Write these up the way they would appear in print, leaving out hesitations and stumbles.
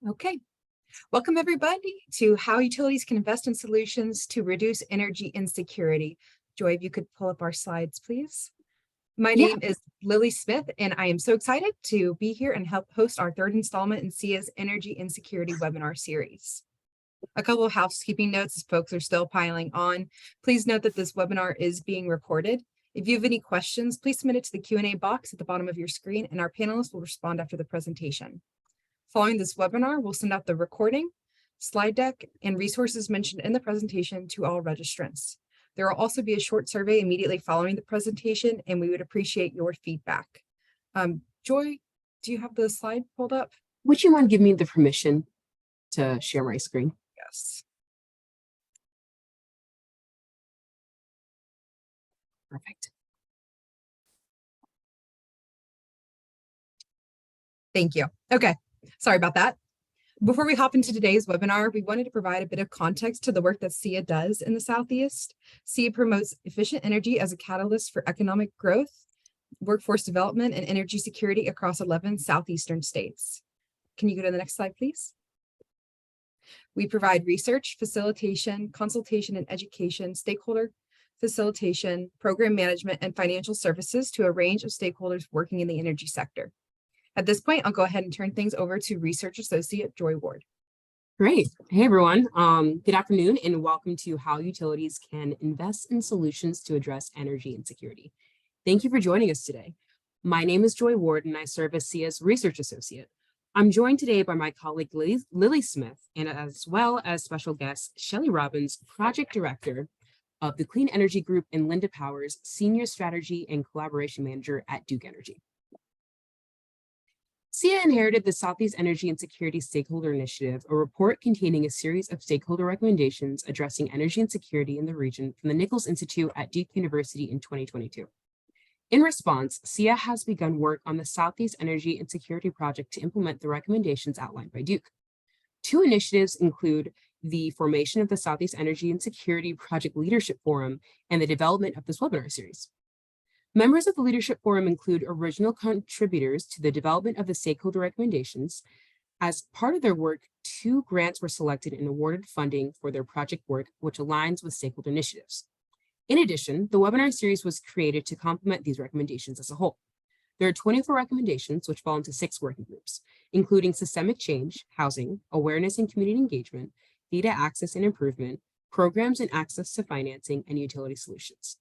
Okay, welcome everybody to How Utilities Can Invest in Solutions to Reduce Energy Insecurity. Joy, if you could pull up our slides, please. My Yeah. name is Lily Smith, and I am so excited to be here and help host our third installment in SEIA's Energy Insecurity webinar series. A couple of housekeeping notes as folks are still piling on. Please note that this webinar is being recorded. If you have any questions, please submit it to the Q&A box at the bottom of your screen, and our panelists will respond after the presentation. Following this webinar, we'll send out the recording, slide deck, and resources mentioned in the presentation to all registrants. There will also be a short survey immediately following the presentation, and we would appreciate your feedback. Joy, do you have the slide pulled up? Would you mind giving me the permission to share my screen? Yes. Perfect. Thank you. Okay, sorry about that. Before we hop into today's webinar, we wanted to provide a bit of context to the work that SEIA does in the Southeast. SEIA promotes efficient energy as a catalyst for economic growth, workforce development, and energy security across 11 Southeastern states. Can you go to the next slide, please? We provide research, facilitation, consultation, and education, stakeholder facilitation, program management, and financial services to a range of stakeholders working in the energy sector. At this point, I'll go ahead and turn things over to Research Associate Joy Ward. Great. Hey, everyone. Good afternoon, and welcome to How Utilities Can Invest in Solutions to Address Energy Insecurity. Thank you for joining us today. My name is Joy Ward, and I serve as SEIA's Research Associate. I'm joined today by my colleague, Lily Smith, and as well as special guest, Shelley Robbins, Project Director of the Clean Energy Group, and Lynda Powers, Senior Strategy and Collaboration Manager at Duke Energy. SEIA inherited the Southeast Energy Insecurity Stakeholder Initiative, a report containing a series of stakeholder recommendations addressing energy insecurity in the region from the Nichols Institute at Duke University in 2022. In response, SEIA has begun work on the Southeast Energy Insecurity Project to implement the recommendations outlined by Duke. Two initiatives include the formation of the Southeast Energy Insecurity Project Leadership Forum and the development of this webinar series. Members of the Leadership Forum include original contributors to the development of the stakeholder recommendations. As part of their work, 2 grants were selected and awarded funding for their project work, which aligns with stakeholder initiatives. In addition, the webinar series was created to complement these recommendations as a whole. There are 24 recommendations, which fall into 6 working groups, including systemic change, housing, awareness and community engagement, data access and improvement, programs and access to financing, and utility solutions.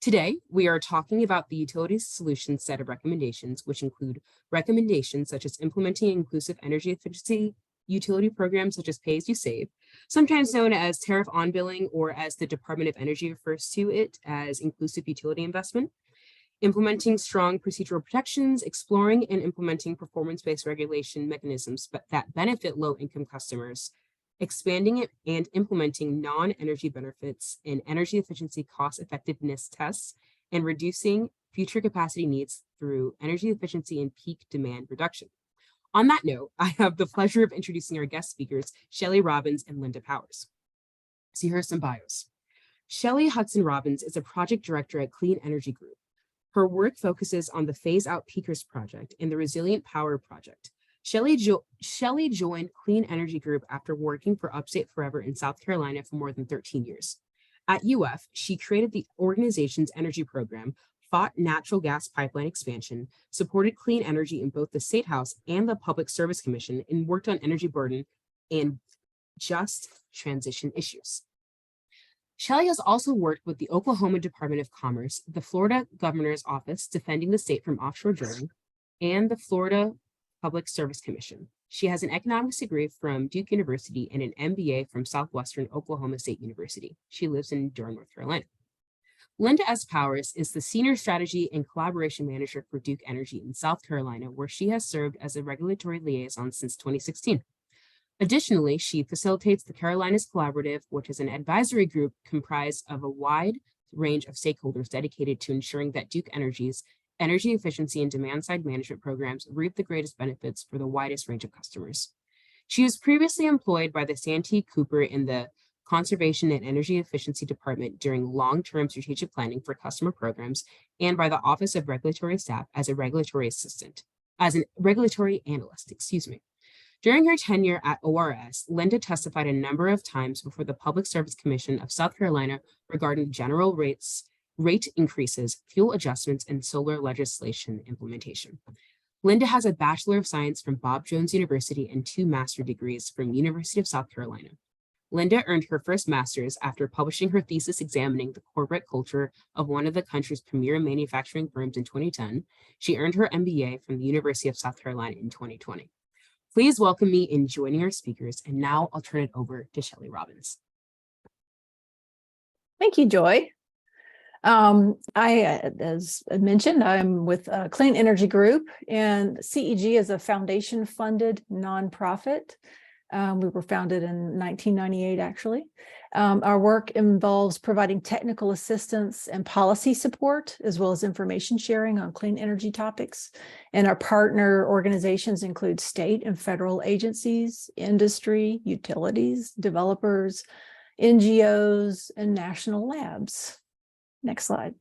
Today, we are talking about the utility solutions set of recommendations, which include recommendations such as implementing inclusive energy efficiency utility programs such as Pay As You Save, sometimes known as tariff on billing, or as the Department of Energy refers to it as inclusive utility investment, implementing strong procedural protections, exploring and implementing performance-based regulation mechanisms that benefit low-income customers, expanding it and implementing non-energy benefits and energy efficiency cost effectiveness tests, and reducing future capacity needs through energy efficiency and peak demand reduction. On that note, I have the pleasure of introducing our guest speakers, Shelley Robbins and Lynda Powers. So here are some bios. Shelley Hudson Robbins is a project director at Clean Energy Group. Her work focuses on the Phase Out Peakers project and the Resilient Power project. Shelley joined Clean Energy Group after working for Upstate Forever in South Carolina for more than 13 years. At UF, she created the organization's energy program, fought natural gas pipeline expansion, supported clean energy in both the State House and the Public Service Commission, and worked on energy burden and just transition issues. Shelley has also worked with the Oklahoma Department of Commerce, the Florida Governor's Office defending the state from offshore drilling, and the Florida Public Service Commission. She has an economics degree from Duke University and an MBA from Southwestern Oklahoma State University. She lives in Durham, North Carolina. Lynda S. Powers is the Senior Strategy and Collaboration Manager for Duke Energy in South Carolina, where she has served as a regulatory liaison since 2016. Additionally, she facilitates the Carolinas Collaborative, which is an advisory group comprised of a wide range of stakeholders dedicated to ensuring that Duke Energy's energy efficiency and demand-side management programs reap the greatest benefits for the widest range of customers. She was previously employed by the Santee Cooper in the Conservation and Energy Efficiency Department during long-term strategic planning for customer programs, and by the Office of Regulatory Staff as a regulatory assistant. as an regulatory analyst, During her tenure at ORS, Lynda testified a number of times before the Public Service Commission of South Carolina regarding general rate increases, fuel adjustments, and solar legislation implementation. Lynda has a Bachelor of Science from Bob Jones University and 2 master's degrees from University of South Carolina. Lynda earned her first master's after publishing her thesis examining the corporate culture of one of the country's premier manufacturing firms in 2010. She earned her MBA from the University of South Carolina in 2020. Please welcome me in joining our speakers, and now I'll turn it over to Shelley Robbins. Thank you, Joy. As mentioned, I'm with Clean Energy Group, and CEG is a foundation-funded nonprofit. We were founded in 1998, actually. Our work involves providing technical assistance and policy support, as well as information sharing on clean energy topics. And our partner organizations include state and federal agencies, industry, utilities, developers, NGOs, and national labs. Next slide.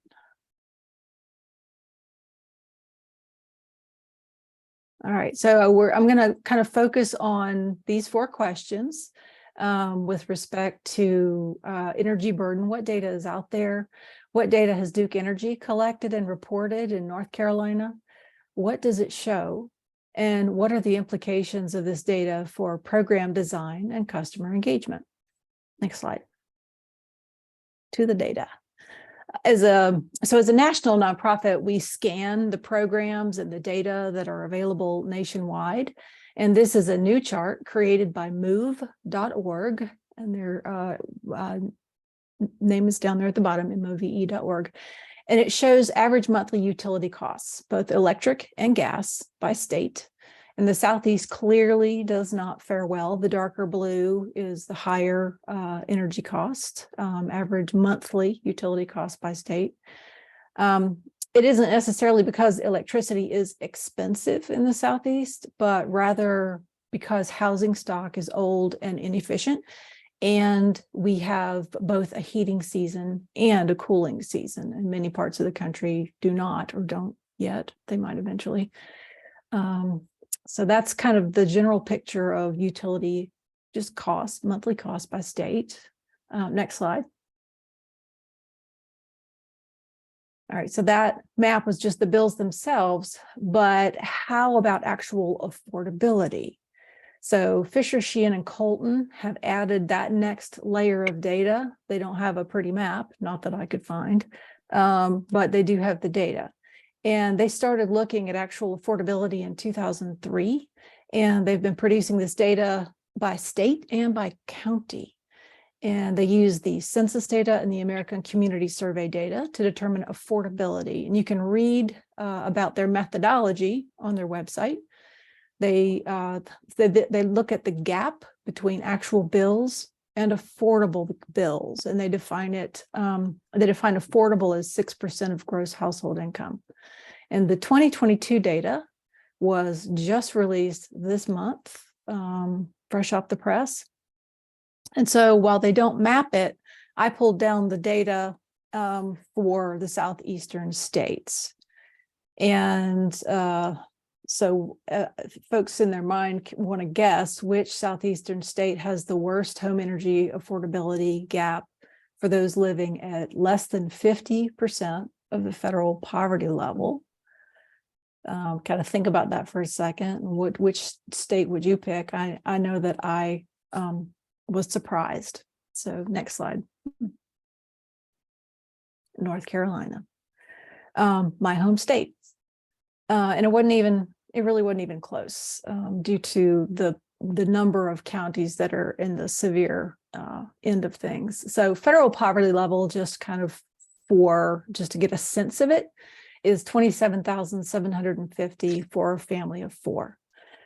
All right, so I'm going to kind of focus on these 4 questions with respect to energy burden. What data is out there? What data has Duke Energy collected and reported in North Carolina? What does it show? And what are the implications of this data for program design and customer engagement? Next slide. To the data. As a national nonprofit, we scan the programs and the data that are available nationwide. And this is a new chart created by move.org, and their name is down there at the bottom, move.org. And it shows average monthly utility costs, both electric and gas by state. And the Southeast clearly does not fare well. The darker blue is the higher energy cost, average monthly utility cost by state. It isn't necessarily because electricity is expensive in the Southeast, but rather because housing stock is old and inefficient. And we have both a heating season and a cooling season. And many parts of the country do not or don't yet. They might eventually. So that's kind of the general picture of utility, just cost, monthly cost by state. Next slide. All right, so that map was just the bills themselves, but how about actual affordability? So Fisher, Sheehan, and Colton have added that next layer of data. They don't have a pretty map, not that I could find, but they do have the data. And they started looking at actual affordability in 2003, and they've been producing this data by state and by county. And they use the census data and the American Community Survey data to determine affordability. And you can read about their methodology on their website. They look at the gap between actual bills and affordable bills, and they define it. They define affordable as 6% of gross household income. And the 2022 data was just released this month, fresh off the press. And so while they don't map it, I pulled down the data for the southeastern states. And so folks in their mind want to guess which southeastern state has the worst home energy affordability gap for those living at less than 50% of the federal poverty level. Kind of think about that for a second. Which state would you pick? I know that I was surprised. So next slide. North Carolina, my home state. And it really wasn't even close due to the number of counties that are in the severe end of things. So federal poverty level, just to get a sense of it, is 27,750 for a family of 4.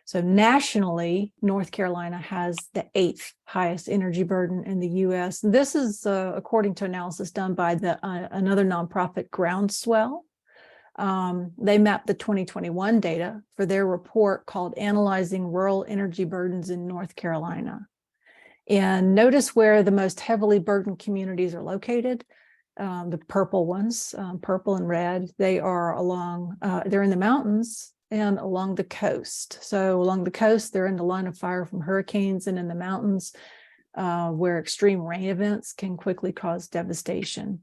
So nationally, North Carolina has the 8th highest energy burden in the U.S. This is according to analysis done by another nonprofit, Groundswell. They mapped the 2021 data for their report called Analyzing Rural Energy Burdens in North Carolina. And notice where the most heavily burdened communities are located. The purple ones, purple and red, they are they're in the mountains and along the coast. So along the coast, they're in the line of fire from hurricanes, and in the mountains, where extreme rain events can quickly cause devastation.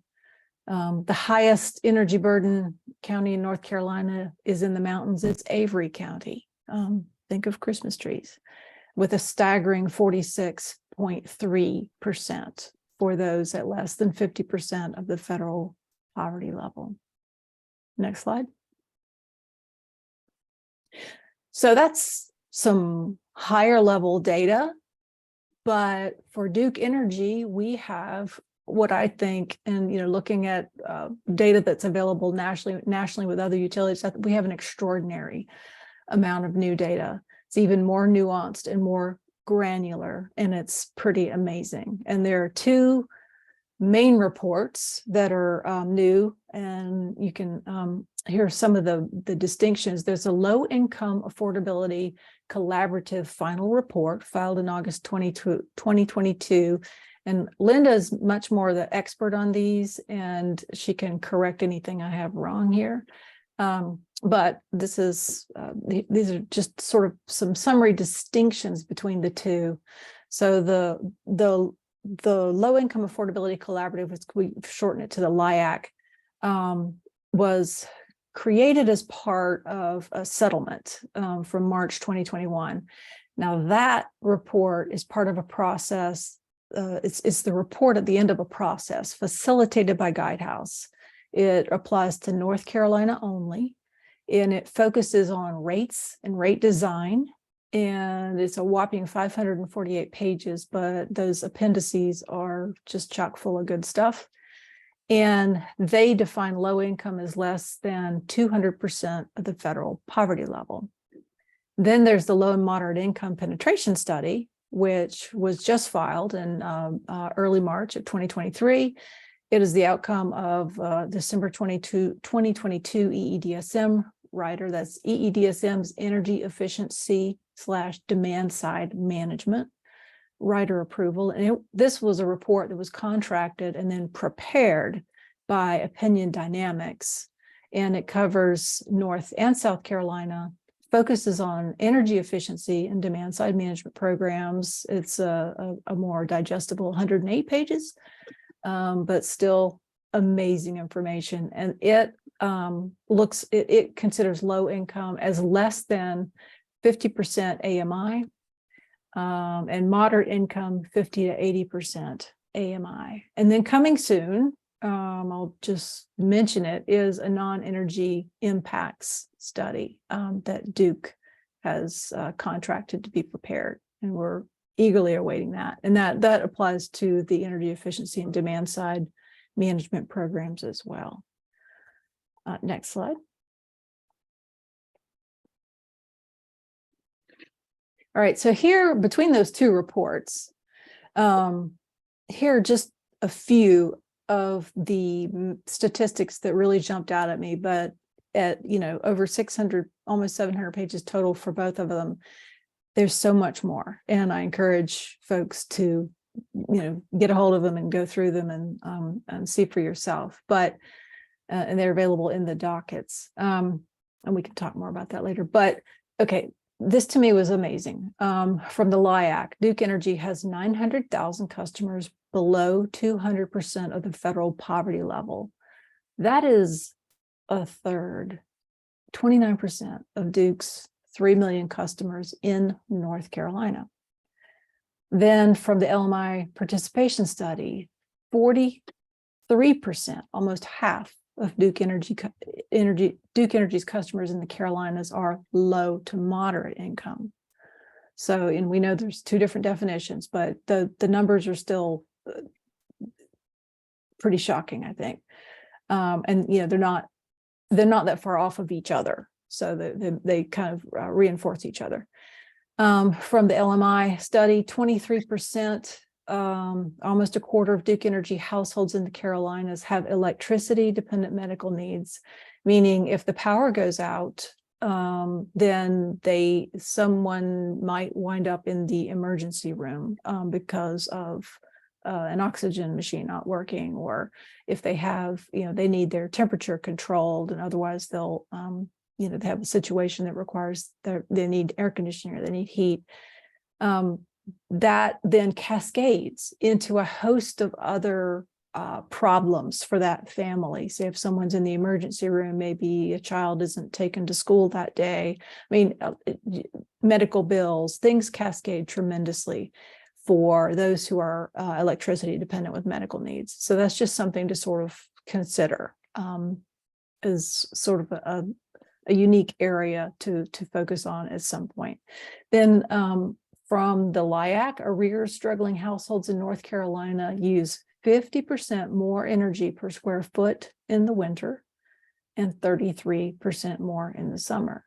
The highest energy burden county in North Carolina is in the mountains. It's Avery County. Think of Christmas trees, with a staggering 46.3% for those at less than 50% of the federal poverty level. Next slide. So that's some higher level data, but for Duke Energy, we have what I think, and looking at data that's available nationally with other utilities, we have an extraordinary amount of new data. It's even more nuanced and more granular, and it's pretty amazing. And there are two main reports that are new, and you can hear some of the distinctions. There's a low income affordability collaborative final report filed in August 2022. And Lynda is much more the expert on these, and she can correct anything I have wrong here. But this is these are just sort of some summary distinctions between the two. So the Low Income Affordability Collaborative, which we shorten it to the LIAC, was created as part of a settlement from March 2021. Now that report is part of a process. It's the report at the end of a process facilitated by Guidehouse. It applies to North Carolina only, and it focuses on rates and rate design. And it's a whopping 548 pages, but those appendices are just chock full of good stuff. And they define low income as less than 200% of the federal poverty level. Then there's the low and moderate income penetration study, which was just filed in early March of 2023. It is the outcome of December 2022 EEDSM rider. That's EEDSM's Energy Efficiency / Demand Side Management rider approval. And this was a report that was contracted and then prepared by Opinion Dynamics. And it covers North and South Carolina, focuses on energy efficiency and demand side management programs. It's a more digestible 108 pages, but still amazing information. And it it considers low income as less than 50% AMI, and moderate income 50 to 80% AMI. And then coming soon, I'll just mention it, is a non-energy impacts study that Duke has contracted to be prepared, and we're eagerly awaiting that. And that applies to the energy efficiency and demand side management programs as well. Next slide. All right, so here between those two reports, here are just a few of the statistics that really jumped out at me, but at over 600, almost 700 pages total for both of them, there's so much more. And I encourage folks to get a hold of them and go through them and see for yourself. But and they're available in the dockets, and we can talk more about that later. But okay, this to me was amazing. From the LIAC, Duke Energy has 900,000 customers below 200% of the federal poverty level. That is a third, 29% of Duke's 3 million customers in North Carolina. Then from the LMI participation study, 43%, almost half of Duke Energy's customers in the Carolinas are low to moderate income. So, and we know there's two different definitions, but the numbers are still pretty shocking, I think. And they're not that far off of each other, so they kind of reinforce each other. From the LMI study, 23%, almost a quarter of Duke Energy households in the Carolinas have electricity dependent medical needs, meaning if the power goes out, then someone might wind up in the emergency room because of an oxygen machine not working, or if they have, they need their temperature controlled, and otherwise they'll they have a situation that requires they need air conditioning, or they need heat. That then cascades into a host of other problems for that family. Say if someone's in the emergency room, maybe a child isn't taken to school that day. I mean, medical bills, things cascade tremendously for those who are electricity dependent with medical needs. So that's just something to sort of consider as sort of a unique area to focus on at some point. Then from the LIAC, arrears struggling households in North Carolina use 50% more energy per square foot in the winter and 33% more in the summer.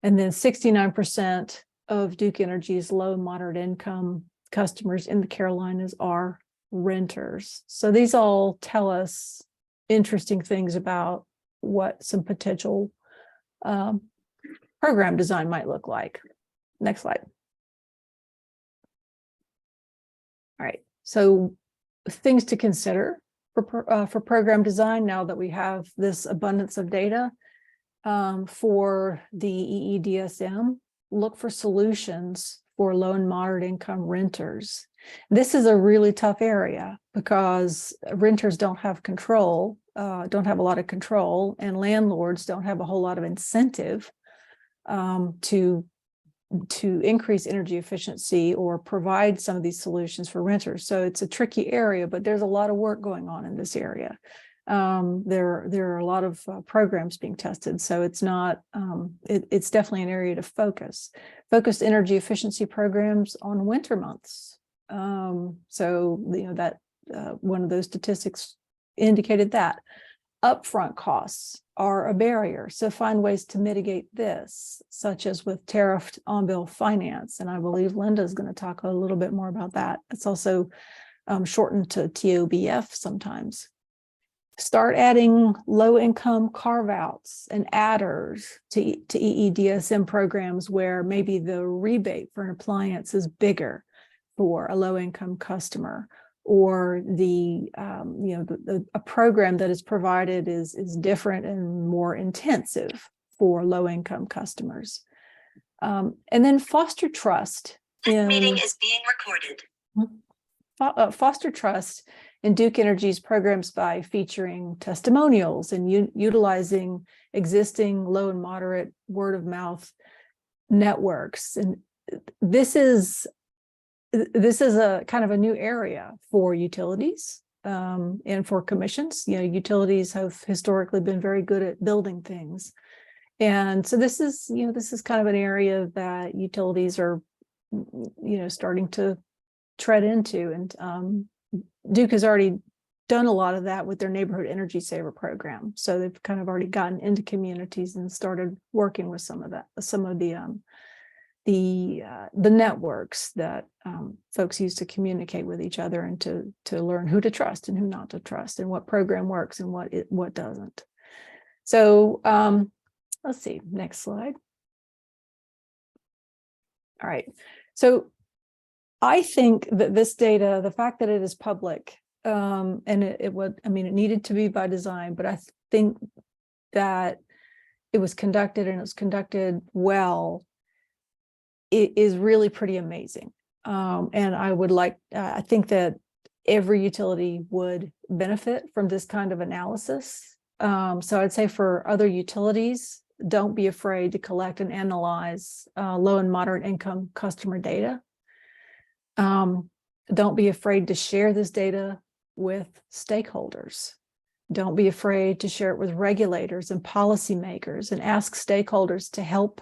And then 69% of Duke Energy's low and moderate income customers in the Carolinas are renters. So these all tell us interesting things about what some potential program design might look like. Next slide. All right, so things to consider for program design now that we have this abundance of data. For the EEDSM, look for solutions for low and moderate income renters. This is a really tough area because renters don't have control, don't have a lot of control, and landlords don't have a whole lot of incentive to increase energy efficiency or provide some of these solutions for renters. So it's a tricky area, but there's a lot of work going on in this area. There are a lot of programs being tested, so it's not. It's definitely an area to focus. Focus energy efficiency programs on winter months. So that one of those statistics indicated that. Upfront costs are a barrier, so find ways to mitigate this, such as with tariffed on-bill finance. And I believe Lynda is going to talk a little bit more about that. It's also shortened to TOBF sometimes. Start adding low-income carve-outs and adders to EEDSM programs where maybe the rebate for an appliance is bigger for a low-income customer, or a program that is provided is different and more intensive for low-income customers. And then foster trust. This meeting is being recorded. Foster trust in Duke Energy's programs by featuring testimonials and utilizing existing low and moderate word of mouth networks. And this is a kind of a new area for utilities and for commissions. Utilities have historically been very good at building things. And so this is kind of an area that utilities are, starting to tread into. And Duke has already done a lot of that with their neighborhood energy saver program. So they've kind of already gotten into communities and started working with some of the networks that folks use to communicate with each other and to learn who to trust and who not to trust, and what program works and what doesn't. So let's see, next slide. All right, so I think that this data, the fact that it is public, and it needed to be by design, but I think that it was conducted well. It is really pretty amazing. And I think that every utility would benefit from this kind of analysis. So I'd say for other utilities, don't be afraid to collect and analyze low and moderate income customer data. Don't be afraid to share this data with stakeholders. Don't be afraid to share it with regulators and policymakers, and ask stakeholders to help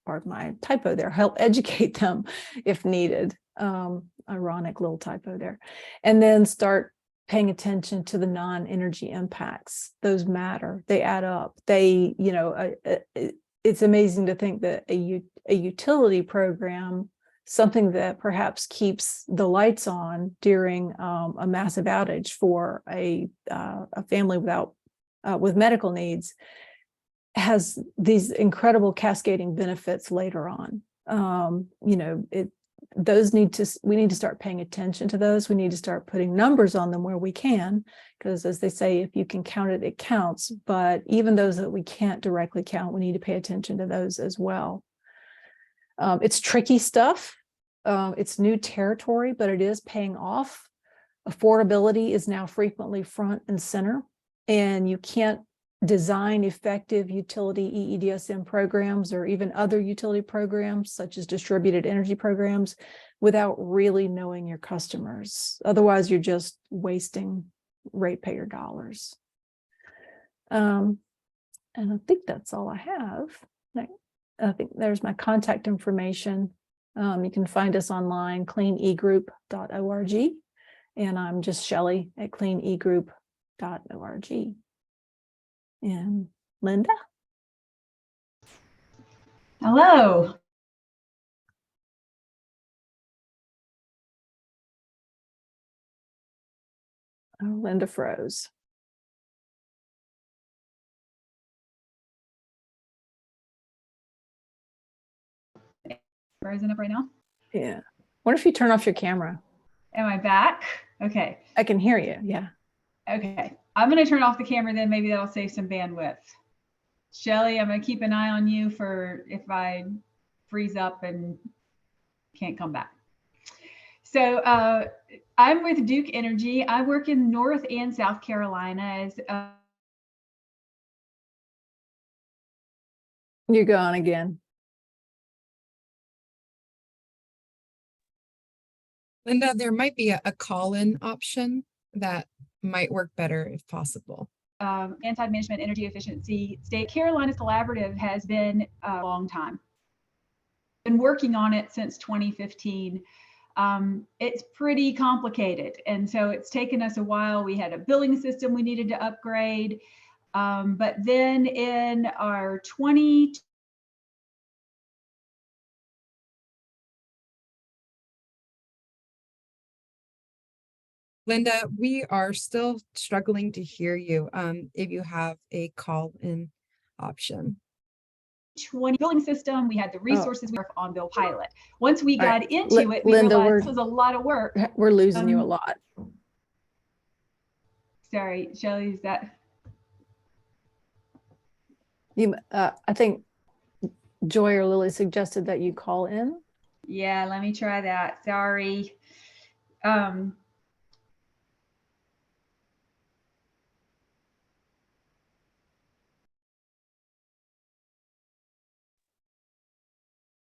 pardon my typo there, help educate them if needed. Ironic little typo there. And then start paying attention to the non-energy impacts. Those matter. They add up. It's amazing to think that a utility program, something that perhaps keeps the lights on during a massive outage for a family with medical needs, has these incredible cascading benefits later on. we need to start paying attention to those. We need to start putting numbers on them where we can, because as they say, if you can count it, it counts. But even those that we can't directly count, we need to pay attention to those as well. It's tricky stuff. It's new territory, but it is paying off. Affordability is now frequently front and center, and you can't design effective utility EEDSM programs or even other utility programs such as distributed energy programs without really knowing your customers. Otherwise, you're just wasting ratepayer dollars. And I think that's all I have. I think there's my contact information. You can find us online, cleanegroup.org. And I'm just Shelley at cleanegroup.org. And Lynda? Hello. Oh, Lynda froze. Frozen up right now? Yeah. What if you turn off your camera? Am I back? Okay. I can hear you. Yeah. Okay. I'm going to turn off the camera then. Maybe that'll save some bandwidth. Shelley, I'm going to keep an eye on you for if I freeze up and can't come back. So I'm with Duke Energy. I work in North and South Carolina as You're gone again. Lynda, there might be a call-in option that might work better if possible. anti-management energy efficiency state. Carolina's collaborative has been a long time. Been working on it since 2015. It's pretty complicated, and so it's taken us a while. We had a billing system we needed to upgrade, but then in our 20 Lynda, we are still struggling to hear you. If you have a call-in option. 20 billing system, we had the resources we were on Bill Pilot. Once we got into it, we Lynda, realized this was a lot of work. We're losing you a lot. Sorry, Shelley, is that? I think Joy or Lily suggested that you call in. Yeah, let me try that. Sorry.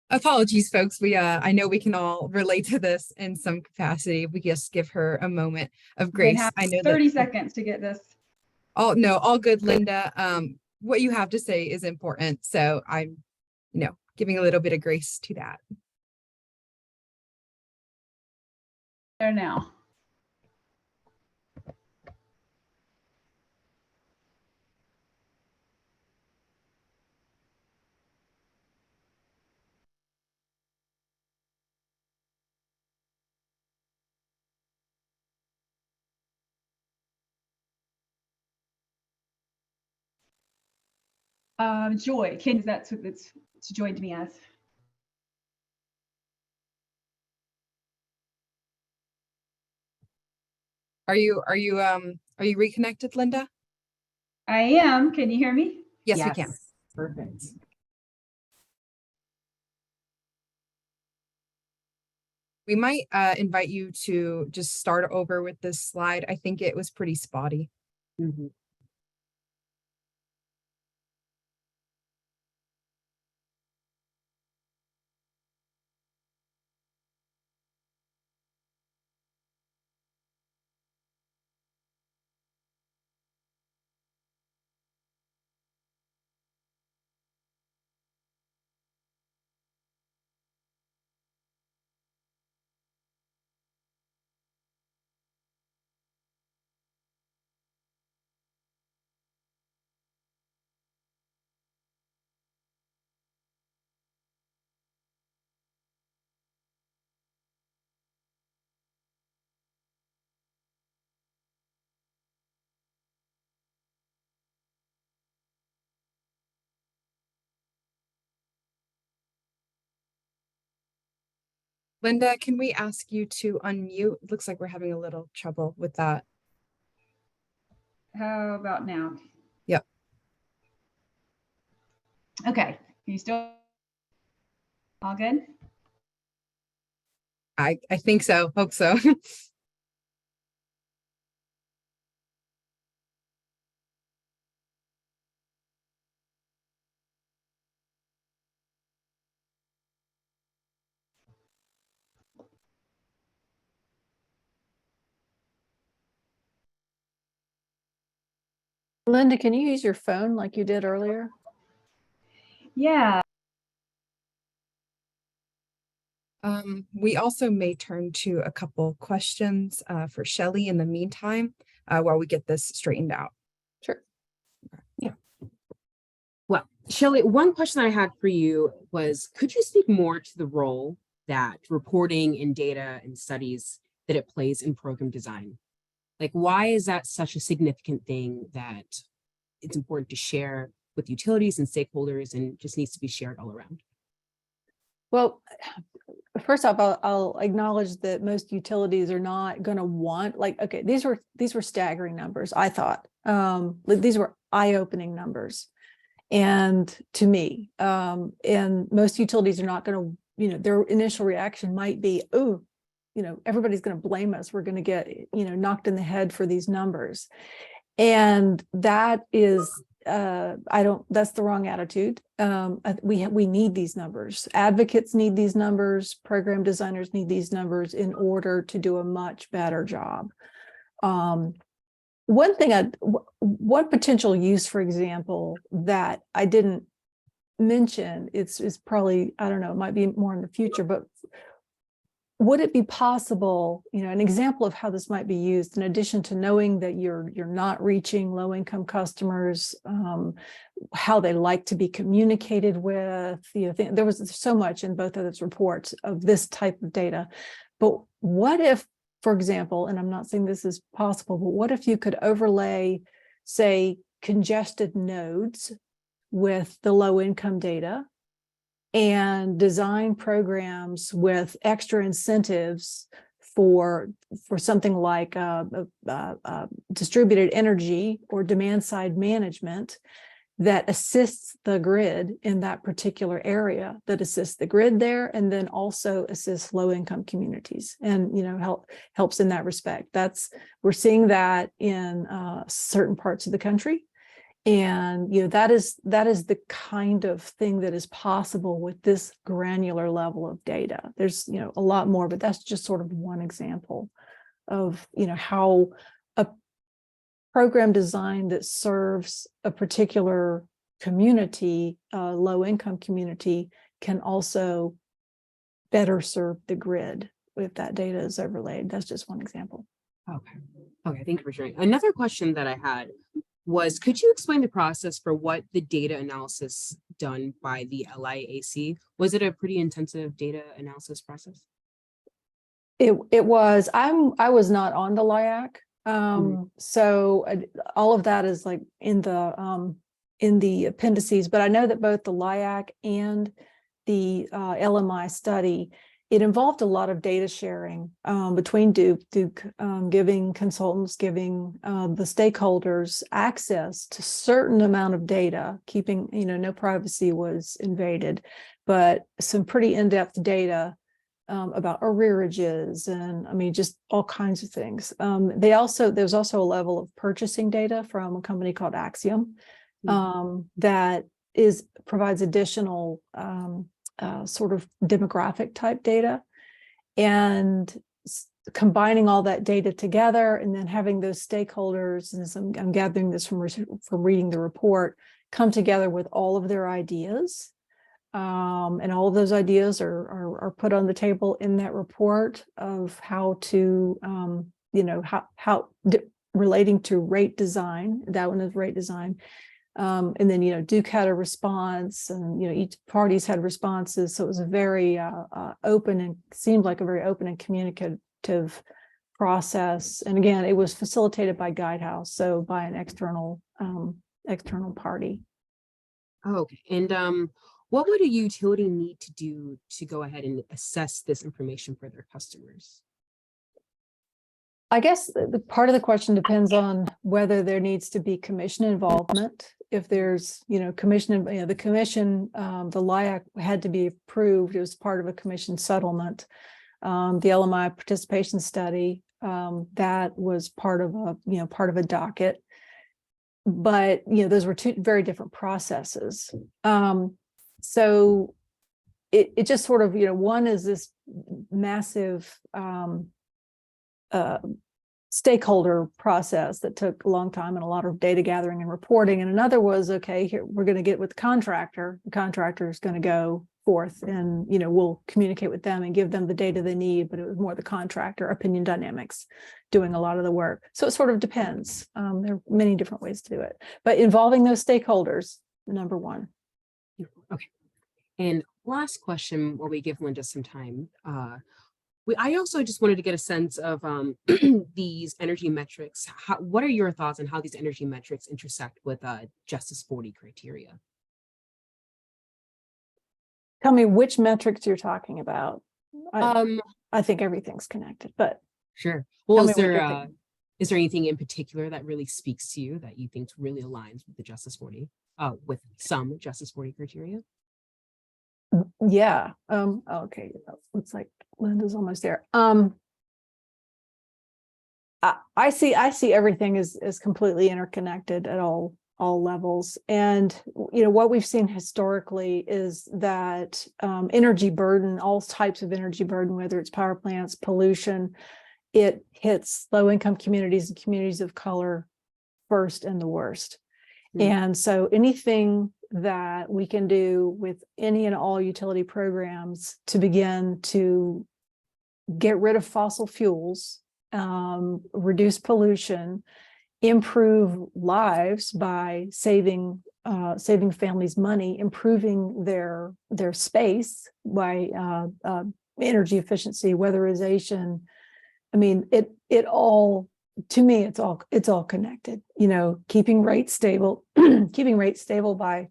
Apologies, folks. I know we can all relate to this in some capacity. We just give her a moment of grace. I know 30 seconds to get this. All good, Lynda. What you have to say is important. So I'm, giving a little bit of grace to that. There now. Joy, that's what it's joined me as. Are you reconnected, Lynda? I am. Can you hear me? Yes, we can. Perfect. We might invite you to just start over with this slide. I think it was pretty spotty. Mm-hmm. Linda, can we ask you to unmute? It looks like we're having a little trouble with that. How about now? Yep. Okay. You still all good? I think so. Hope so. Linda, can you use your phone like you did earlier? Yeah. We also may turn to a couple questions for Shelley in the meantime, while we get this straightened out. Sure. Well, Shelley, one question I had for you was, could you speak more to the role that reporting and data and studies that it plays in program design? Like, why is that such a significant thing that it's important to share with utilities and stakeholders and just needs to be shared all around? Well, first off, I'll acknowledge that most utilities are not going to want, like, okay, these were staggering numbers, I thought. These were eye-opening numbers. And to me, and most utilities are not going to, their initial reaction might be, oh, everybody's going to blame us. We're going to get, knocked in the head for these numbers. And that is, that's the wrong attitude. We need these numbers. Advocates need these numbers. Program designers need these numbers in order to do a much better job. One potential use, for example, that I didn't mention, it's probably, I don't know, it might be more in the future, but would it be possible, an example of how this might be used, in addition to knowing that you're not reaching low-income customers, how they like to be communicated with, there was so much in both of those reports of this type of data. But what if, for example, and I'm not saying this is possible, but what if you could overlay, say, congested nodes with the low-income data and design programs with extra incentives for something like distributed energy or demand-side management that assists the grid in that particular area, that assists the grid there, and then also assists low-income communities, and helps in that respect. We're seeing that in certain parts of the country, and that is the kind of thing that is possible with this granular level of data. There's a lot more, but that's just sort of one example of how a program design that serves a particular community, low-income community, can also better serve the grid if that data is overlaid. That's just one example. Okay, thank you for sharing. Another question that I had was, could you explain the process for what the data analysis done by the LIAC? Was it a pretty intensive data analysis process? It was. I was not on the LIAC. So all of that is like in the appendices, but I know that both the LIAC and the LMI study, it involved a lot of data sharing between Duke giving consultants, giving the stakeholders access to certain amount of data, keeping, no privacy was invaded, but some pretty in-depth data about arrearages and just all kinds of things. There's also a level of purchasing data from a company called Axiom that provides additional sort of demographic type data, and combining all that data together, and then having those stakeholders, and I'm gathering this from reading the report, come together with all of their ideas. And all of those ideas are put on the table in that report of how to, relating to rate design. That one is rate design. And then, Duke had a response, and, each parties had responses. So it was a very open, and seemed like a very open and communicative process. And again, it was facilitated by Guidehouse, so by an external party. Oh, okay. And What would a utility need to do to go ahead and assess this information for their customers? I guess the part of the question depends on whether there needs to be commission involvement. If there's, commission, the commission, the LIAC had to be approved. It was part of a commission settlement. The LMI participation study, that was part of a docket. But, those were two very different processes. So it just sort of, one is this massive stakeholder process that took a long time and a lot of data gathering and reporting. And another was, okay, here we're going to get with the contractor. The contractor is going to go forth and, we'll communicate with them and give them the data they need, but it was more the contractor, Opinion Dynamics, doing a lot of the work. So it sort of depends. There are many different ways to do it, but involving those stakeholders, number one. Okay. And last question, while we give Lynda some time, I also just wanted to get a sense of these energy metrics. What are your thoughts on how these energy metrics intersect with Justice 40 criteria? Tell me which metrics you're talking about. I think everything's connected, but sure. Well, is there anything in particular that really speaks to you that you think really aligns with the Justice 40, with some Justice 40 criteria? Yeah. Okay. Looks like Lynda's almost there. I see everything is completely interconnected at all levels. And, what we've seen historically is that energy burden, all types of energy burden, whether it's power plants, pollution, it hits low-income communities and communities of color first and the worst. And so anything that we can do with any and all utility programs to begin to get rid of fossil fuels, reduce pollution, improve lives by saving families money, improving their space by energy efficiency, weatherization. I mean, it all, to me, it's all connected. Keeping rates stable, by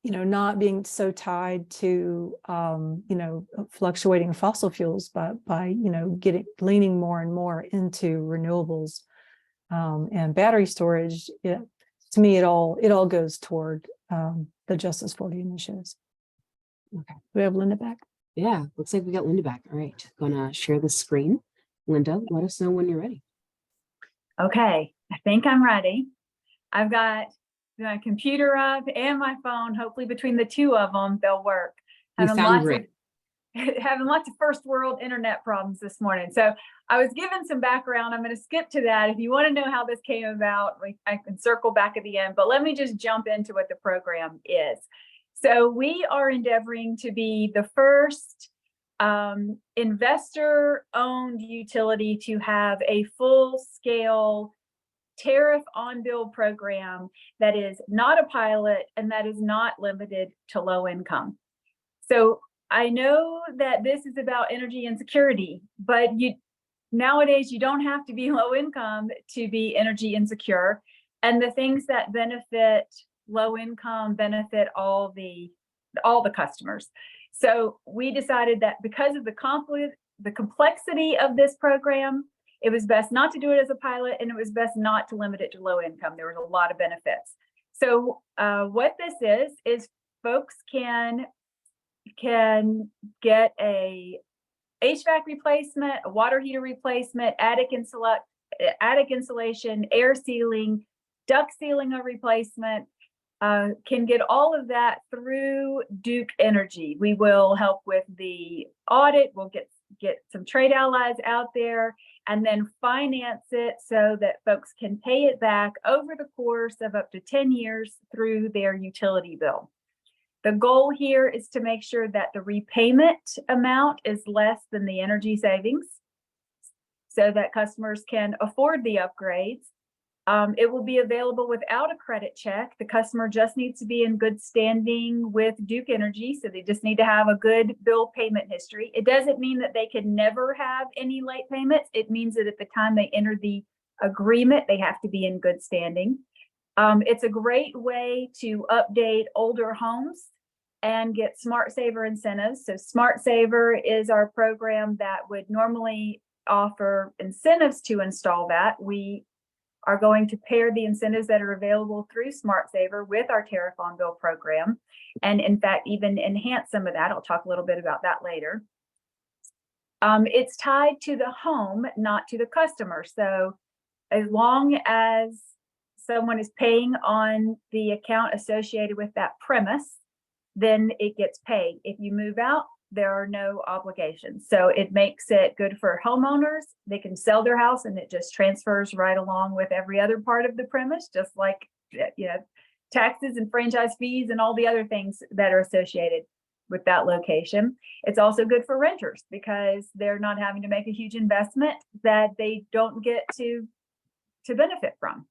not being so tied to fluctuating fossil fuels, but by leaning more and more into renewables and battery storage. To me, it all goes toward the Justice 40 initiatives. Okay, we have Lynda back. Yeah, looks like we got Lynda back. All right, gonna share the screen. Lynda, let us know when you're ready. Okay, I think I'm ready. I've got my computer up and my phone. Hopefully between the two of them, they'll work. You sound great. Having lots of first world internet problems this morning. So I was given some background. I'm going to skip to that. If you want to know how this came about, I can circle back at the end, but let me just jump into what the program is. So we are endeavoring to be the first investor-owned utility to have a full-scale tariff on-bill program that is not a pilot and that is not limited to low income. So I know that this is about energy insecurity, but nowadays you don't have to be low income to be energy insecure, and the things that benefit low income benefit all the customers. So we decided that because of the complexity of this program, it was best not to do it as a pilot, and it was best not to limit it to low income. There was a lot of benefits. So what this is folks can get a HVAC replacement, a water heater replacement, attic insulation, air sealing, duct sealing or replacement, can get all of that through Duke Energy. We will help with the audit. We'll get some trade allies out there and then finance it so that folks can pay it back over the course of up to 10 years through their utility bill. The goal here is to make sure that the repayment amount is less than the energy savings so that customers can afford the upgrades. It will be available without a credit check. The customer just needs to be in good standing with Duke Energy, so they just need to have a good bill payment history. It doesn't mean that they can never have any late payments. It means that at the time they enter the agreement, they have to be in good standing. It's a great way to update older homes and get Smart Saver incentives. So Smart Saver is our program that would normally offer incentives to install that. We are going to pair the incentives that are available through Smart Saver with our tariff on bill program, and in fact, even enhance some of that. I'll talk a little bit about that later. It's tied to the home, not to the customer. So as long as someone is paying on the account associated with that premise, then it gets paid. If you move out, there are no obligations. So it makes it good for homeowners. They can sell their house and it just transfers right along with every other part of the premise, just like, you know, taxes and franchise fees and all the other things that are associated with that location. It's also good for renters because they're not having to make a huge investment that they don't get to benefit from.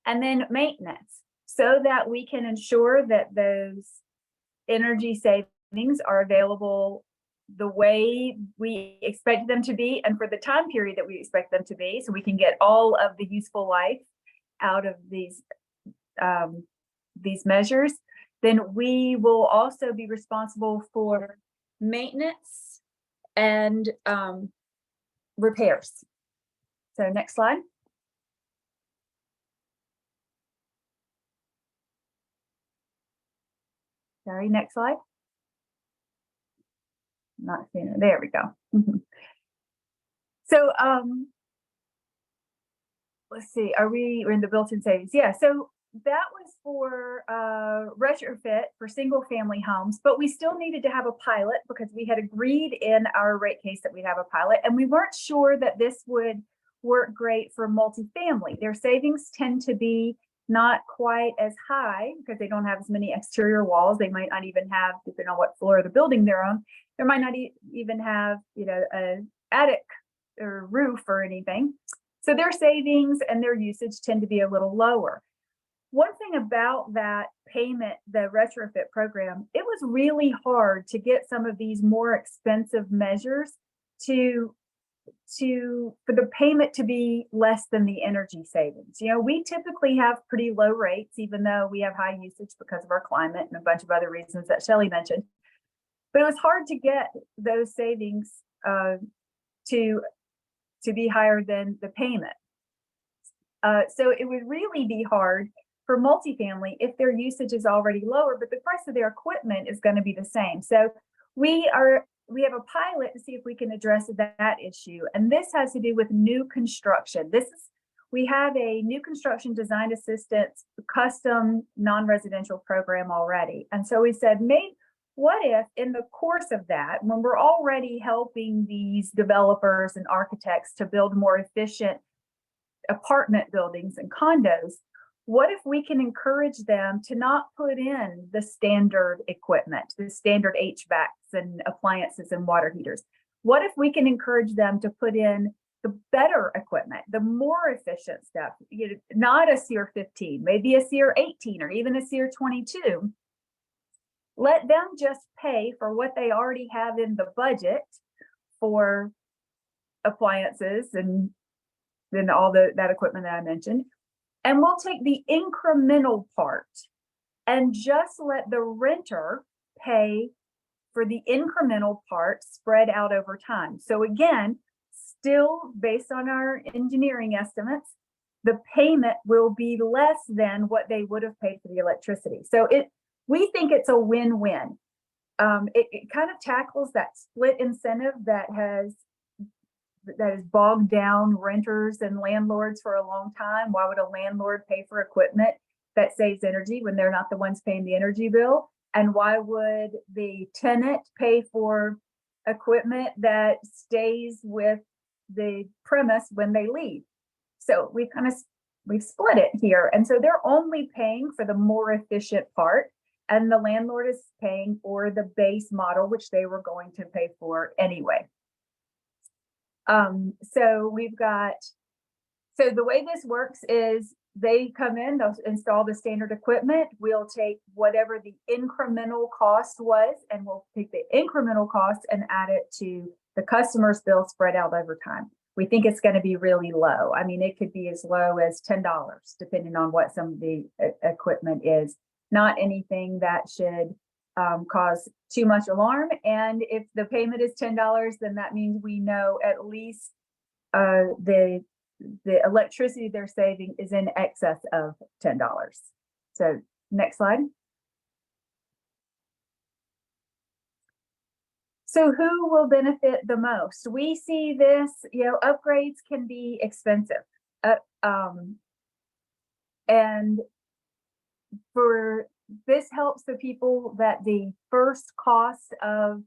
And then maintenance, so that we can ensure that those energy savings are available the way we expect them to be and for the time period that we expect them to be, so we can get all of the useful life out of these measures. Then we will also be responsible for maintenance and repairs. So next slide. Sorry, next slide. Not seeing it. There we go. So let's see, we're in the built-in savings? Yeah, so that was for retrofit for single family homes, but we still needed to have a pilot because we had agreed in our rate case that we'd have a pilot, and we weren't sure that this would work great for multifamily. Their savings tend to be not quite as high because they don't have as many exterior walls. They might not even have, depending on what floor of the building they're on, there might not even have, you know, an attic or roof or anything. So their savings and their usage tend to be a little lower. One thing about that payment, the retrofit program, it was really hard to get some of these more expensive measures for the payment to be less than the energy savings. You know, we typically have pretty low rates, even though we have high usage because of our climate and a bunch of other reasons that Shelley mentioned. But it was hard to get those savings to be higher than the payment. So it would really be hard for multifamily if their usage is already lower, but the price of their equipment is going to be the same. So we have a pilot to see if we can address that issue. And this has to do with new construction. We have a new construction design assistance custom non-residential program already. And so we said, what if in the course of that, when we're already helping these developers and architects to build more efficient apartment buildings and condos, what if we can encourage them to not put in the standard equipment, the standard HVACs and appliances and water heaters? What if we can encourage them to put in the better equipment, the more efficient stuff, not a SEER 15, maybe a SEER 18 or even a SEER 22. Let them just pay for what they already have in the budget for appliances and then all that equipment that I mentioned. And we'll take the incremental part and just let the renter pay for the incremental part spread out over time. So again, still based on our engineering estimates, the payment will be less than what they would have paid for the electricity. So we think it's a win-win. It kind of tackles that split incentive that has bogged down renters and landlords for a long time. Why would a landlord pay for equipment that saves energy when they're not the ones paying the energy bill? And why would the tenant pay for equipment that stays with the premise when they leave? So we've split it here. And so they're only paying for the more efficient part, and the landlord is paying for the base model, which they were going to pay for anyway. So the way this works is they come in, they'll install the standard equipment. We'll take whatever the incremental cost was, and we'll take the incremental cost and add it to the customer's bill spread out over time. We think it's going to be really low. I mean, it could be as low as $10, depending on what some of the equipment is. Not anything that should cause too much alarm. And if the payment is $10, then that means we know at least the electricity they're saving is in excess of $10. So next slide. So who will benefit the most? We see this, upgrades can be expensive. And for this helps the people that the first cost of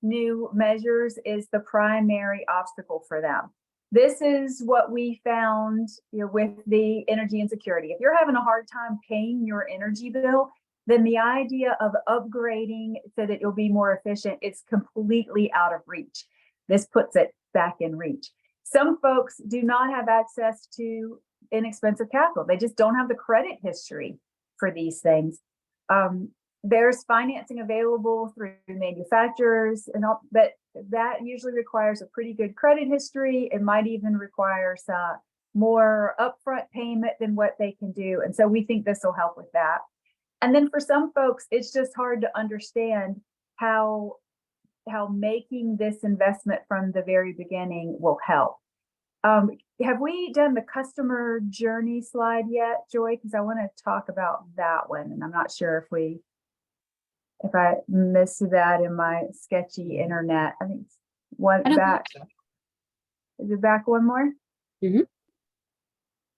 new measures is the primary obstacle for them. This is what we found, with the energy insecurity. If you're having a hard time paying your energy bill, then the idea of upgrading so that you'll be more efficient is completely out of reach. This puts it back in reach. Some folks do not have access to inexpensive capital. They just don't have the credit history for these things. There's financing available through manufacturers and all, but that usually requires a pretty good credit history. It might even require some more upfront payment than what they can do. And so we think this will help with that. And then for some folks, it's just hard to understand how making this investment from the very beginning will help. Have we done the customer journey slide yet, Joy? Because I want to talk about that one, and I'm not sure if I missed that in my sketchy internet. I think it's one back. Is it back one more? Mm-hmm.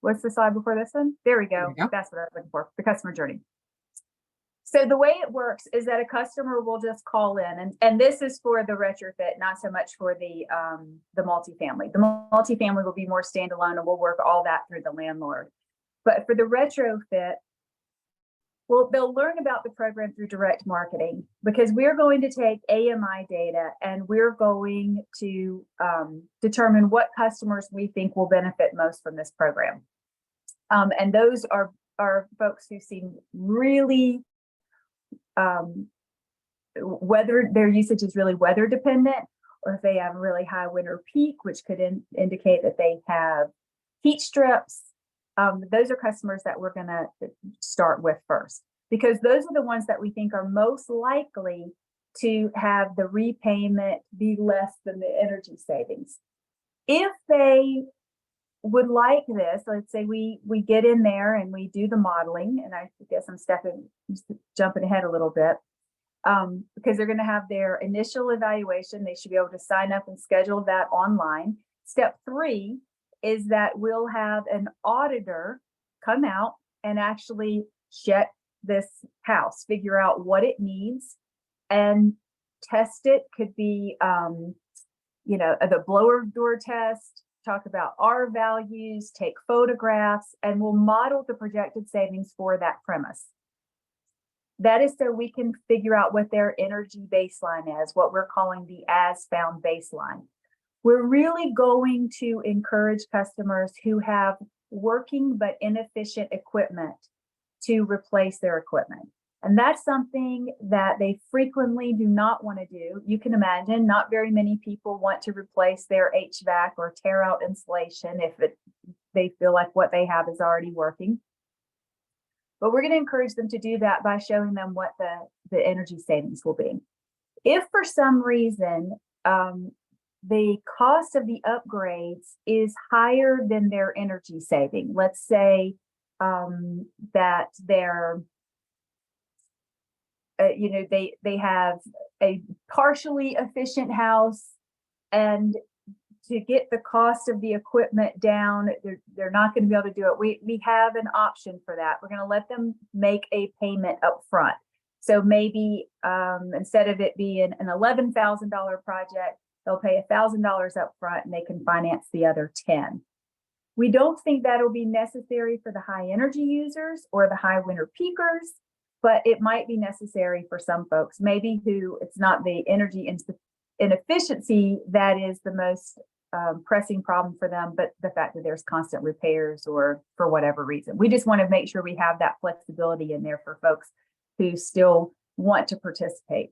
What's the slide before this one? There we go. There we go. That's what I was looking for, the customer journey. So the way it works is that a customer will just call in, and this is for the retrofit, not so much for the multifamily. The multifamily will be more standalone, and we'll work all that through the landlord. But for the retrofit, well, they'll learn about the program through direct marketing, because we're going to take AMI data and we're going to determine what customers we think will benefit most from this program. And those are folks who seem really whether their usage is really weather dependent, or if they have a really high winter peak, which could indicate that they have heat strips. Those are customers that we're going to start with first, because those are the ones that we think are most likely to have the repayment be less than the energy savings. If they would like this, let's say we get in there and we do the modeling, and I guess I'm jumping ahead a little bit, because they're going to have their initial evaluation. They should be able to sign up and schedule that online. Step 3 is that we'll have an auditor come out and actually check this house, figure out what it needs, and test it. Could be, the blower door test, talk about R values, take photographs, and we'll model the projected savings for that premise. That is so we can figure out what their energy baseline is, what we're calling the as-found baseline. We're really going to encourage customers who have working but inefficient equipment to replace their equipment. And that's something that they frequently do not want to do. You can imagine not very many people want to replace their HVAC or tear out insulation if they feel like what they have is already working. But we're going to encourage them to do that by showing them what the energy savings will be. If for some reason the cost of the upgrades is higher than their energy saving, let's say that they're they have a partially efficient house, and to get the cost of the equipment down, they're not going to be able to do it. We have an option for that. We're going to let them make a payment up front. So maybe instead of it being an $11,000 project, they'll pay $1,000 up front and they can finance the other 10. We don't think that'll be necessary for the high energy users or the high winter peakers, but it might be necessary for some folks, maybe who it's not the energy inefficiency that is the most pressing problem for them, but the fact that there's constant repairs or for whatever reason. We just want to make sure we have that flexibility in there for folks who still want to participate.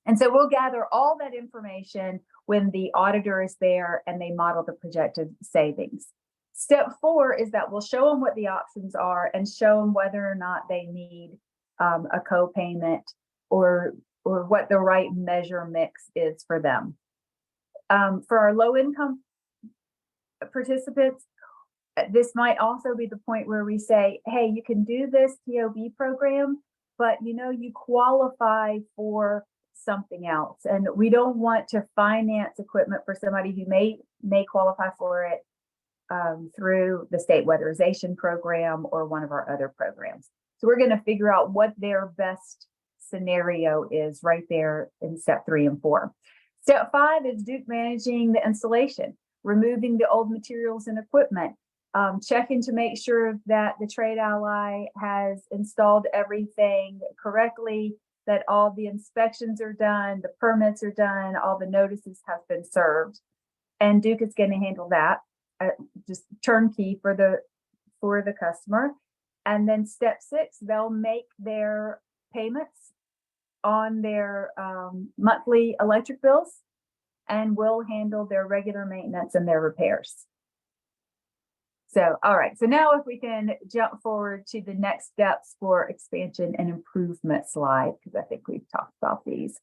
And so we'll gather all that information when the auditor is there and they model the projected savings. Step 4 is that we'll show them what the options are and show them whether or not they need a co-payment or what the right measure mix is for them. For our low income participants, this might also be the point where we say, hey, you can do this TOB program, but you qualify for something else. And we don't want to finance equipment for somebody who may qualify for it through the state weatherization program or one of our other programs. So we're going to figure out what their best scenario is right there in step 3 and 4. Step 5 is Duke managing the installation, removing the old materials and equipment, checking to make sure that the trade ally has installed everything correctly, that all the inspections are done, the permits are done, all the notices have been served. And Duke is going to handle that, just turnkey for the customer. And then step 6, they'll make their payments on their monthly electric bills, and we'll handle their regular maintenance and their repairs. So, all right. So now if we can jump forward to the next steps for expansion and improvement slide, because I think we've talked about these.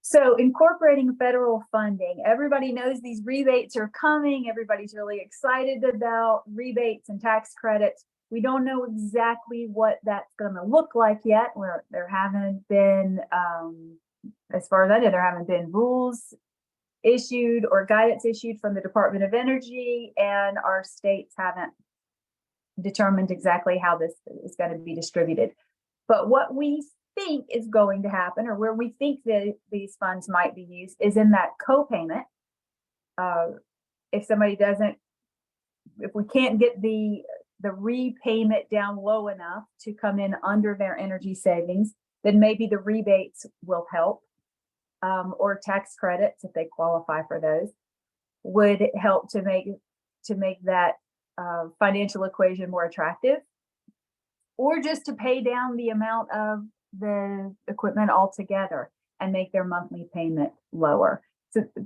So incorporating federal funding, everybody knows these rebates are coming. Everybody's really excited about rebates and tax credits. We don't know exactly what that's going to look like yet. There haven't been, as far as I know, there haven't been rules issued or guidance issued from the Department of Energy, and our states haven't determined exactly how this is going to be distributed. But what we think is going to happen, or where we think that these funds might be used, is in that co-payment. If we can't get the repayment down low enough to come in under their energy savings, then maybe the rebates will help. Or tax credits, if they qualify for those, would help to make that financial equation more attractive, or just to pay down the amount of the equipment altogether and make their monthly payment lower.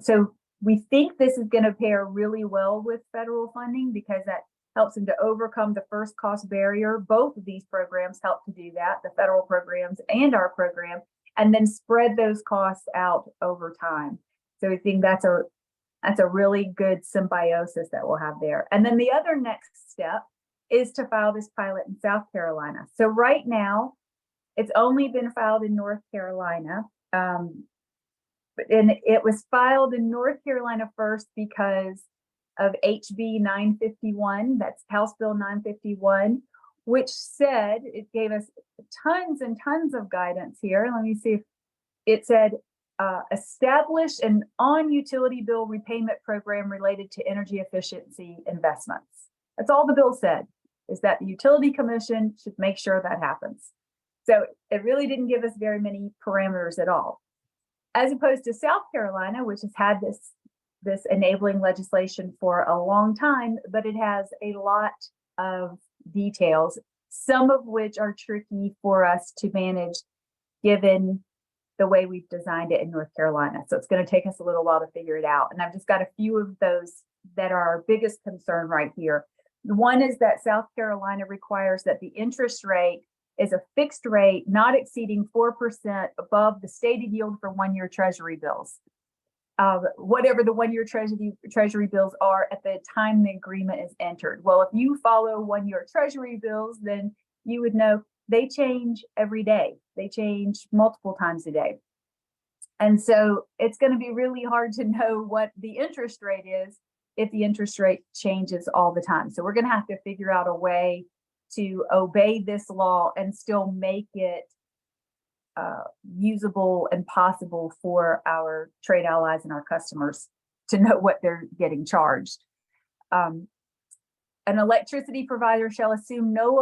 So we think this is going to pair really well with federal funding, because that helps them to overcome the first cost barrier. Both of these programs help to do that, the federal programs and our program, and then spread those costs out over time. So we think that's a really good symbiosis that we'll have there. And then the other next step is to file this pilot in South Carolina. So right now, it's only been filed in North Carolina. And it was filed in North Carolina first because of HB 951, that's House Bill 951, which said, it gave us tons and tons of guidance here. Let me see if it said, establish an on-utility bill repayment program related to energy efficiency investments. That's all the bill said, is that the Utility Commission should make sure that happens. So it really didn't give us very many parameters at all. As opposed to South Carolina, which has had this enabling legislation for a long time, but it has a lot of details, some of which are tricky for us to manage given the way we've designed it in North Carolina. So it's going to take us a little while to figure it out. And I've just got a few of those that are our biggest concern right here. One is that South Carolina requires that the interest rate is a fixed rate not exceeding 4% above the stated yield for one-year treasury bills. Whatever the one-year treasury bills are at the time the agreement is entered. Well, if you follow one-year treasury bills, then you would know they change every day. They change multiple times a day. And so it's going to be really hard to know what the interest rate is if the interest rate changes all the time. So we're going to have to figure out a way to obey this law and still make it usable and possible for our trade allies and our customers to know what they're getting charged. An electricity provider shall assume no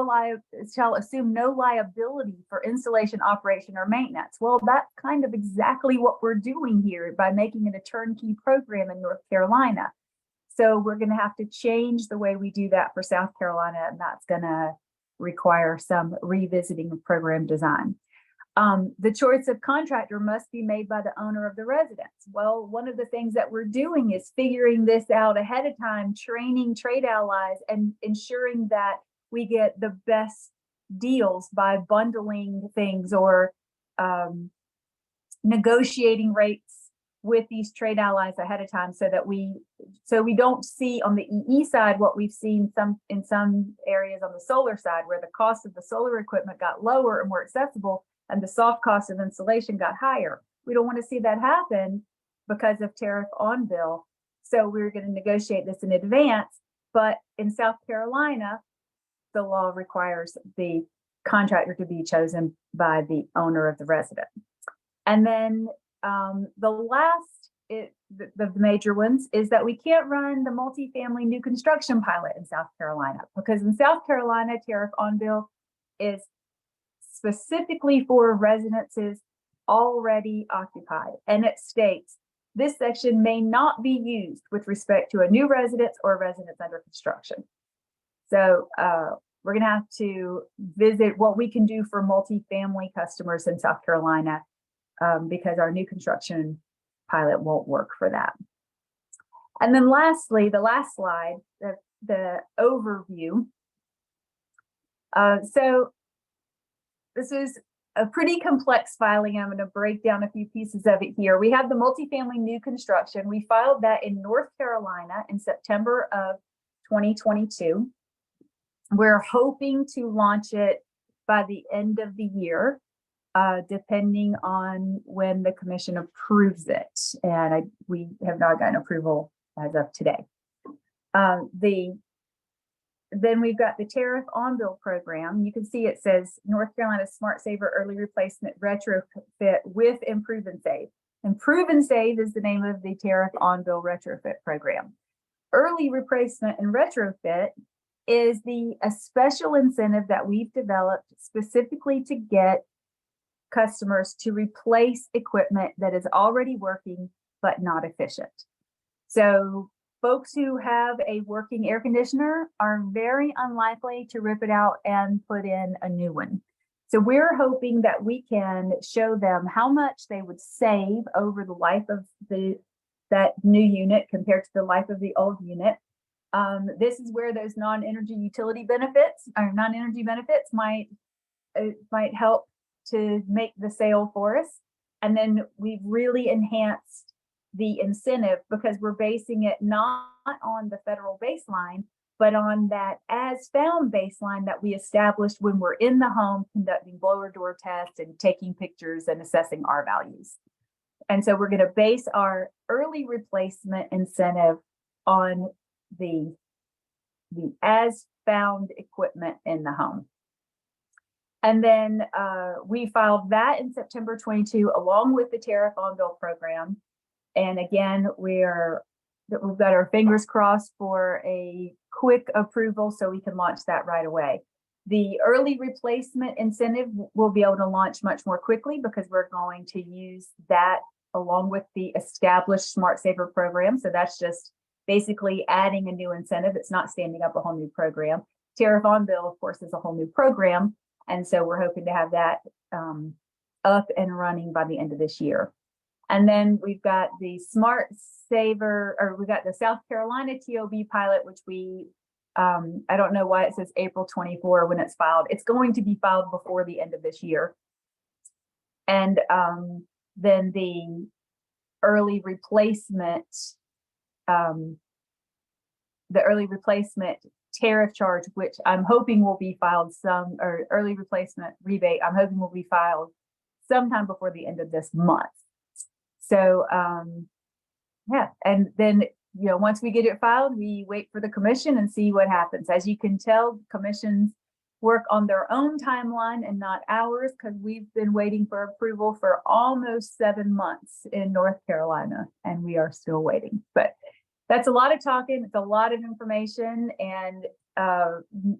liability for installation, operation, or maintenance. Well, that's kind of exactly what we're doing here by making it a turnkey program in North Carolina. So we're going to have to change the way we do that for South Carolina, and that's going to require some revisiting of program design. The choice of contractor must be made by the owner of the residence. Well, one of the things that we're doing is figuring this out ahead of time, training trade allies and ensuring that we get the best deals by bundling things or negotiating rates with these trade allies ahead of time, so that we don't see on the EE side what we've seen in some areas on the solar side, where the cost of the solar equipment got lower and more accessible, and the soft cost of installation got higher. We don't want to see that happen because of tariff on bill. So we're going to negotiate this in advance. But in South Carolina, the law requires the contractor to be chosen by the owner of the resident. And then the last, the major ones, is that we can't run the multifamily new construction pilot in South Carolina, because in South Carolina, tariff on bill is specifically for residences already occupied. And it states, this section may not be used with respect to a new residence or residence under construction. So we're going to have to visit what we can do for multifamily customers in South Carolina, because our new construction pilot won't work for that. And then lastly, the last slide, the overview. So this is a pretty complex filing. I'm going to break down a few pieces of it here. We have the multifamily new construction. We filed that in North Carolina in September of 2022. We're hoping to launch it by the end of the year, depending on when the commission approves it. And we have not gotten approval as of today. Then we've got the tariff on bill program. You can see it says North Carolina Smart Saver Early Replacement Retrofit with Improve and Save. Improve and Save is the name of the tariff on bill retrofit program. Early replacement and retrofit is a special incentive that we've developed specifically to get customers to replace equipment that is already working but not efficient. So folks who have a working air conditioner are very unlikely to rip it out and put in a new one. So we're hoping that we can show them how much they would save over the life of that new unit compared to the life of the old unit. This is where those non-energy utility benefits or non-energy benefits might help to make the sale for us. And then we've really enhanced the incentive because we're basing it not on the federal baseline, but on that as found baseline that we established when we're in the home conducting blower door tests and taking pictures and assessing R values. And so we're going to base our early replacement incentive on the as found equipment in the home. And then we filed that in September 22 along with the tariff on bill program. And again, we've got our fingers crossed for a quick approval so we can launch that right away. The early replacement incentive will be able to launch much more quickly because we're going to use that along with the established Smart Saver program. So that's just basically adding a new incentive. It's not standing up a whole new program. Tariff on bill, of course, is a whole new program. And so we're hoping to have that up and running by the end of this year. And then we've got the Smart Saver, or we got the South Carolina TOB pilot, which we, I don't know why it says April 24 when it's filed. It's going to be filed before the end of this year. And then the early replacement, tariff charge, which I'm hoping will be filed or early replacement rebate, I'm hoping will be filed sometime before the end of this month. So, yeah, and then, once we get it filed, we wait for the commission and see what happens. As you can tell, commissions work on their own timeline and not ours, because we've been waiting for approval for almost 7 months in North Carolina, and we are still waiting. But that's a lot of talking. It's a lot of information, and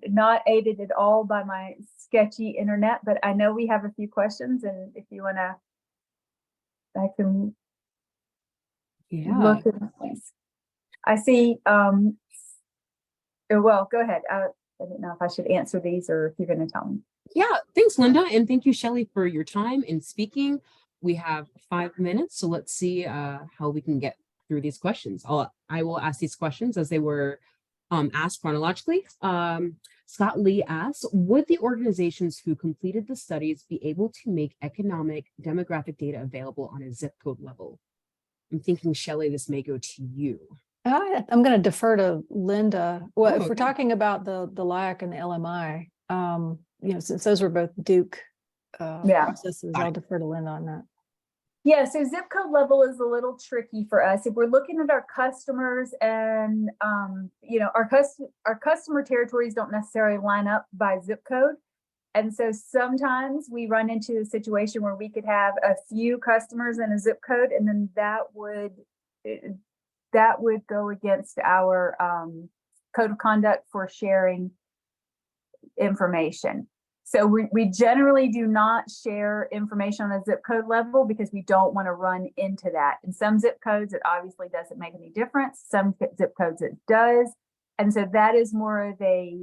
not aided at all by my sketchy internet, but I know we have a few questions, and if you want to, I can look at things. I see, well, go ahead. I don't know if I should answer these or if you're going to tell me. Yeah, thanks, Lynda. And thank you, Shelley, for your time in speaking. We have 5 minutes, so let's see how we can get through these questions. I will ask these questions as they were asked chronologically. Scott Lee asks, would the organizations who completed the studies be able to make economic demographic data available on a zip code level? I'm thinking, Shelley, this may go to you. I'm going to defer to Lynda. Well, if we're okay. talking about the LAC and the LMI, since those were both Duke processes, I'll defer to Lynda on that. Yeah, so zip code level is a little tricky for us. If we're looking at our customers and, our customer territories don't necessarily line up by zip code. And so sometimes we run into a situation where we could have a few customers in a zip code, and then that would go against our code of conduct for sharing information. So we generally do not share information on a zip code level because we don't want to run into that. In some zip codes, it obviously doesn't make any difference. Some zip codes it does. And so that is more of a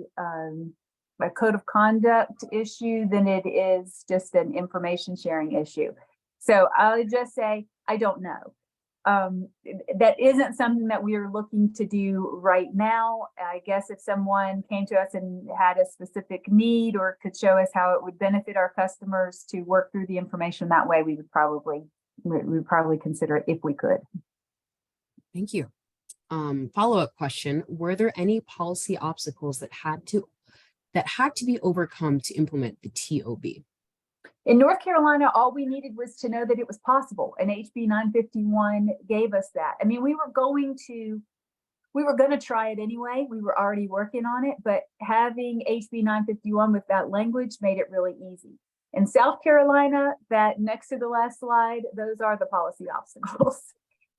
code of conduct issue than it is just an information sharing issue. So I'll just say, I don't know. That isn't something that we are looking to do right now. I guess if someone came to us and had a specific need or could show us how it would benefit our customers to work through the information that way, we would probably consider it if we could. Thank you. Follow-up question: were there any policy obstacles that had to be overcome to implement the TOB? In North Carolina, all we needed was to know that it was possible, and HB 951 gave us that. I mean, we were going to try it anyway. We were already working on it, but having HB 951 with that language made it really easy. In South Carolina, that next to the last slide, those are the policy obstacles.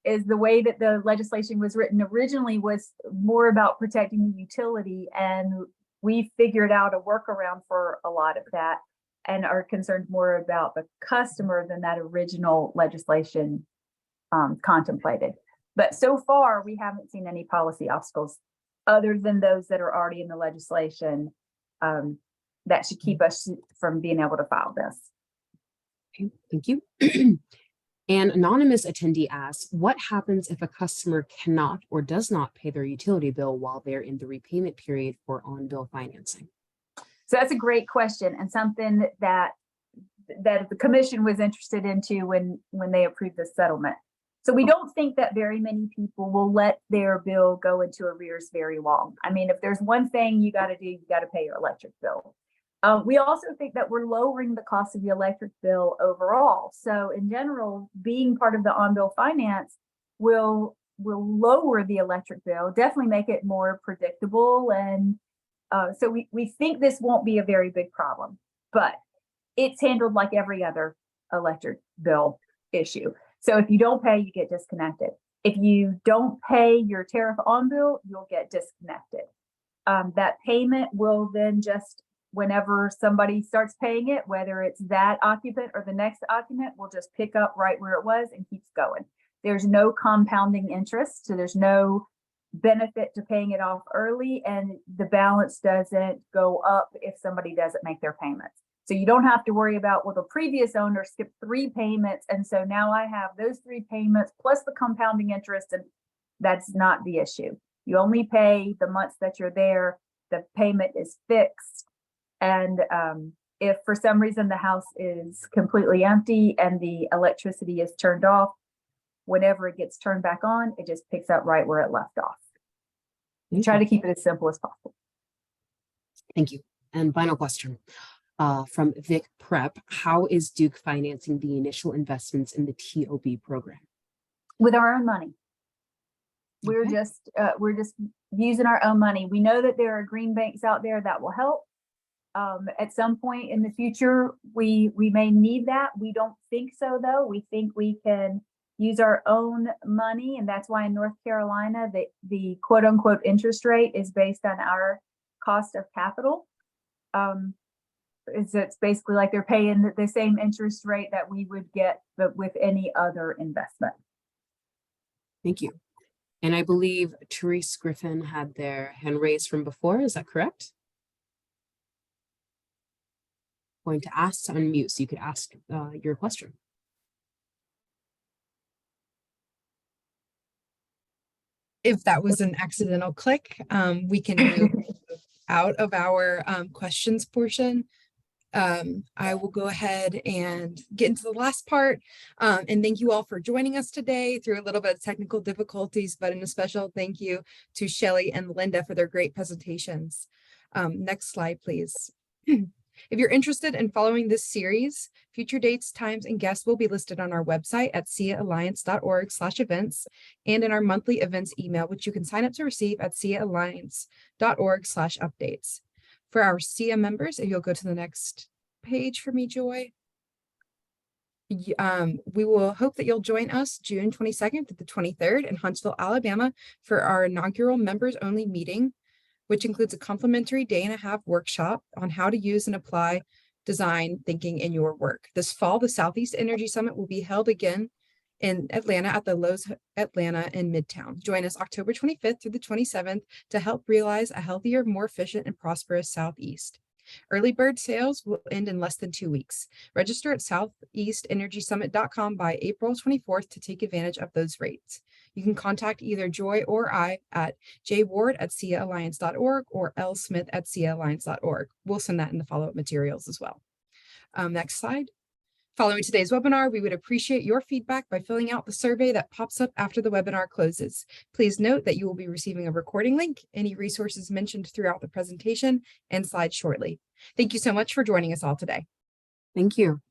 Is the way that the legislation was written originally was more about protecting the utility, and we figured out a workaround for a lot of that, and are concerned more about the customer than that original legislation contemplated. But so far, we haven't seen any policy obstacles other than those that are already in the legislation that should keep us from being able to file this. Okay, thank you. An anonymous attendee asks, what happens if a customer cannot or does not pay their utility bill while they're in the repayment period for on-bill financing? So that's a great question, and something that the commission was interested into when they approved the settlement. So we don't think that very many people will let their bill go into arrears very long. I mean, if there's one thing you got to do, you got to pay your electric bill. We also think that we're lowering the cost of the electric bill overall. So in general, being part of the on-bill finance will lower the electric bill, definitely make it more predictable. And so we think this won't be a very big problem, but it's handled like every other electric bill issue. So if you don't pay, you get disconnected. If you don't pay your tariff on bill, you'll get disconnected. That payment will then just, whenever somebody starts paying it, whether it's that occupant or the next occupant, will just pick up right where it was and keeps going. There's no compounding interest, so there's no benefit to paying it off early, and the balance doesn't go up if somebody doesn't make their payments. So you don't have to worry about, well, the previous owner skipped 3 payments, and so now I have those 3 payments plus the compounding interest, and that's not the issue. You only pay the months that you're there. The payment is fixed, and if for some reason the house is completely empty and the electricity is turned off, whenever it gets turned back on, it just picks up right where it left off. We try to keep it as simple as possible. Thank you. And final question from Vic Prep: how is Duke financing the initial investments in the TOB program? With our own money. We're just using our own money. We know that there are green banks out there that will help. At some point in the future, we may need that. We don't think so, though. We think we can use our own money, and that's why in North Carolina the quote unquote interest rate is based on our cost of capital. It's basically like they're paying the same interest rate that we would get, but with any other investment. Thank you. And I believe Therese Griffin had their hand raised from before. Is that correct? Going to ask to unmute so you could ask your question. If that was an accidental click, we can move out of our questions portion. I will go ahead and get into the last part. And thank you all for joining us today through a little bit of technical difficulties, but a special thank you to Shelley and Lynda for their great presentations. Next slide, please. If you're interested in following this series, future dates, times, and guests will be listed on our website at siaalliance.org/events and in our monthly events email, which you can sign up to receive at siaalliance.org/updates. For our SIA members, if you'll go to the next page for me, Joy. We will hope that you'll join us June 22nd to the 23rd in Huntsville, Alabama for our inaugural members only meeting, which includes a complimentary day-and-a-half workshop on how to use and apply design thinking in your work. This fall, the Southeast Energy Summit will be held again in Atlanta at the Lowe's Atlanta in Midtown. Join us October 25th through the 27th to help realize a healthier, more efficient, and prosperous Southeast. Early bird sales will end in less than 2 weeks. Register at southeastenergysummit.com by April 24th to take advantage of those rates. You can contact either Joy or I at jward@siaalliance.org or lsmith@siaalliance.org. We'll send that in the follow-up materials as well. Next slide. Following today's webinar, we would appreciate your feedback by filling out the survey that pops up after the webinar closes. Please note that you will be receiving a recording link, any resources mentioned throughout the presentation, and slides shortly. Thank you so much for joining us all today. Thank you.